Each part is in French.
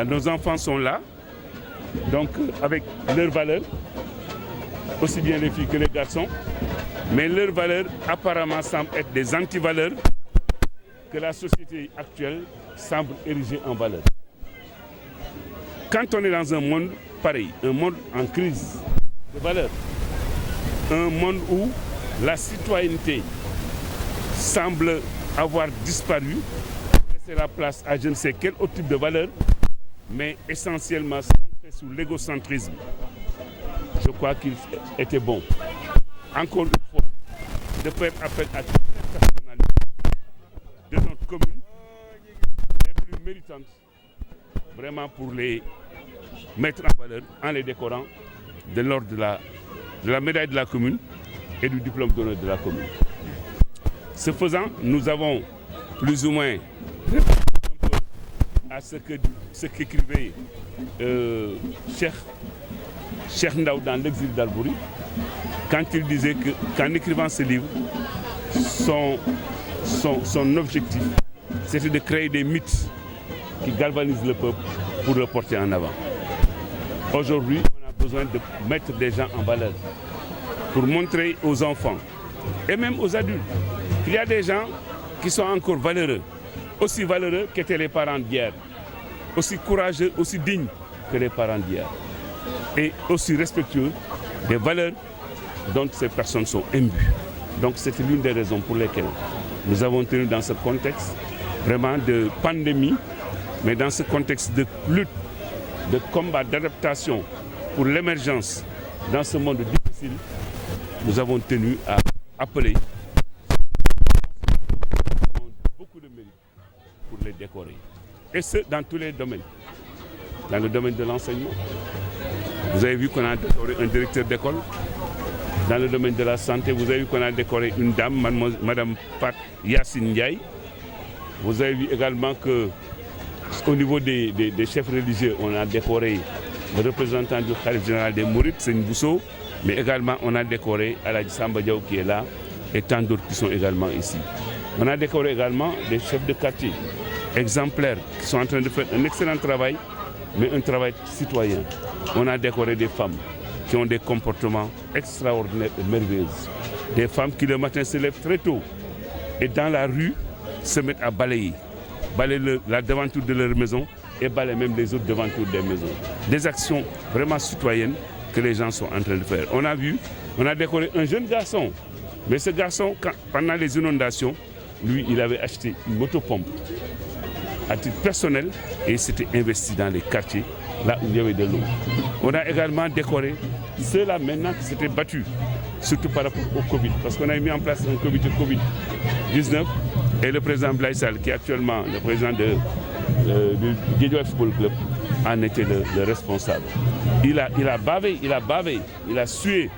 Nos enfants sont là, donc avec leurs valeurs, aussi bien les filles que les garçons, mais leurs valeurs apparemment semblent être des antivaleurs que la société actuelle semble ériger en valeur. Quand on est dans un monde pareil, un monde en crise de valeurs, un monde où la citoyenneté semble avoir disparu, laisser la place à je ne sais quel autre type de valeurs, mais essentiellement centré sur l'égocentrisme. Je crois qu'il était bon, encore une fois, de faire appel à toutes les personnalités de notre commune, les plus méritantes, vraiment pour les mettre en valeur en les décorant de l'ordre de la médaille de la commune et du diplôme d'honneur de la commune. Ce faisant, nous avons plus ou moins répondu un peu à ce qu'écrivait Cheikh Ndaw dans l'exil d'Albouri, quand il disait qu'en écrivant ce livre, son objectif, c'était de créer des mythes qui galvanisent le peuple pour le porter en avant. Aujourd'hui, on a besoin de mettre des gens en valeur pour montrer aux enfants et même aux adultes qu'il y a des gens qui sont encore valeureux, aussi valeureux qu'étaient les parents d'hier, aussi courageux, aussi dignes que les parents d'hier, et aussi respectueux des valeurs dont ces personnes sont imbues. Donc c'est l'une des raisons pour lesquelles nous avons tenu dans ce contexte vraiment de pandémie, mais dans ce contexte de lutte, de combat, d'adaptation pour l'émergence dans ce monde difficile, nous avons tenu à appeler beaucoup de mérite pour les décorer. Et ce, dans tous les domaines. Dans le domaine de l'enseignement, vous avez vu qu'on a décoré un directeur d'école. Dans le domaine de la santé, vous avez vu qu'on a décoré une dame, Madame Pat Yassine Ndiaye. Vous avez vu également qu'au niveau des chefs religieux, on a décoré le représentant du Khalif général des Mourides, Seigne Bousso, mais également on a décoré Aladji Samba Diaw qui est là et tant d'autres qui sont également ici. On a décoré également des chefs de quartier exemplaires qui sont en train de faire un excellent travail, mais un travail citoyen. On a décoré des femmes qui ont des comportements extraordinaires et merveilleux. Des femmes qui le matin se lèvent très tôt et dans la rue se mettent à balayer la devanture de leur maison et balayer même les autres devantures des maisons. Des actions vraiment citoyennes que les gens sont en train de faire. On a décoré un jeune garçon, mais ce garçon, pendant les inondations, lui, il avait acheté une motopompe à titre personnel et il s'était investi dans les quartiers là où il y avait de l'eau. On a également décoré ceux-là maintenant qui s'étaient battus, surtout par rapport au Covid, parce qu'on a mis en place un comité Covid-19 et le président Blaye Sall, qui est actuellement le président du Guédiawaye Football Club, en était le responsable. Il a bavé, il a sué,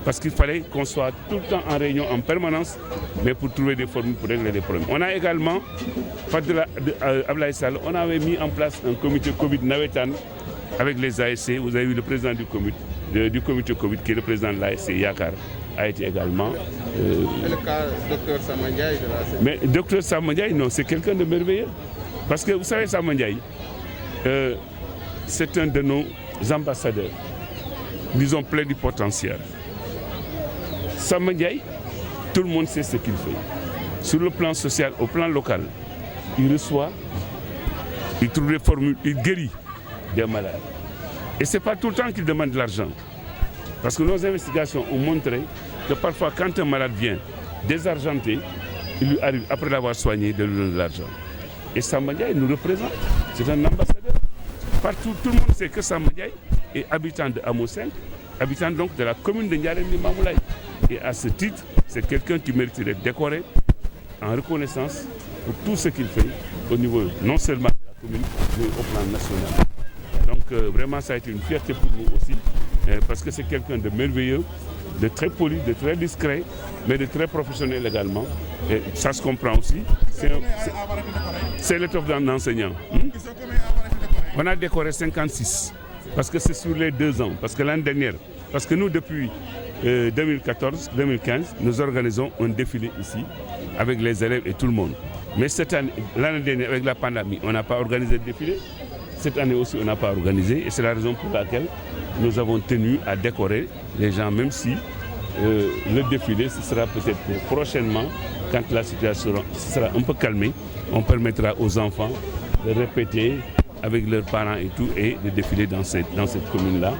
parce qu'il fallait qu'on soit tout le temps en réunion en permanence, mais pour trouver des formules pour régler les problèmes. On a également, Ablaye Sall, on avait mis en place un comité Covid Nawetan avec les ASC. Vous avez vu le président du comité Covid, qui est le président de l'ASC Yakar, a été également... Et le cas Dr Samba Ndiaye de l'ASC. Mais Dr Samba Ndiaye, non, c'est quelqu'un de merveilleux. Parce que vous savez, Samba Ndiaye, c'est un de nos ambassadeurs, disons plénipotentiaires. Samba Ndiaye, tout le monde sait ce qu'il fait. Sur le plan social, au plan local, il reçoit, il trouve des formules, il guérit des malades. Et ce n'est pas tout le temps qu'il demande de l'argent. Parce que nos investigations ont montré que parfois, quand un malade vient désargenté, il lui arrive, après l'avoir soigné, de lui donner de l'argent. Et Samba Ndiaye nous représente. C'est un ambassadeur. Partout, tout le monde sait que Samba Ndiaye est habitant de Hamo 5, habitant donc de la commune de Ndiarème Limamoulaye. Et à ce titre, c'est quelqu'un qui mérite d'être décoré en reconnaissance pour tout ce qu'il fait au niveau non seulement de la commune, mais au plan national. Donc vraiment, ça a été une fierté pour nous aussi, parce que c'est quelqu'un de merveilleux, de très poli, de très discret, mais de très professionnel également. Et ça se comprend aussi. C'est l'étoffe d'un enseignant. On a décoré 56, parce que c'est sur les 2 ans, parce que l'année dernière, parce que nous, depuis 2014-2015, nous organisons un défilé ici avec les élèves et tout le monde. Mais cette année, l'année dernière, avec la pandémie, on n'a pas organisé de défilé. cette année aussi, on n'a pas organisé et c'est la raison pour laquelle nous avons tenu à décorer les gens, même si le défilé, ce sera peut-être pour prochainement, quand la situation sera un peu calmée, on permettra aux enfants de répéter avec leurs parents et tout, et de défiler dans cette commune-là.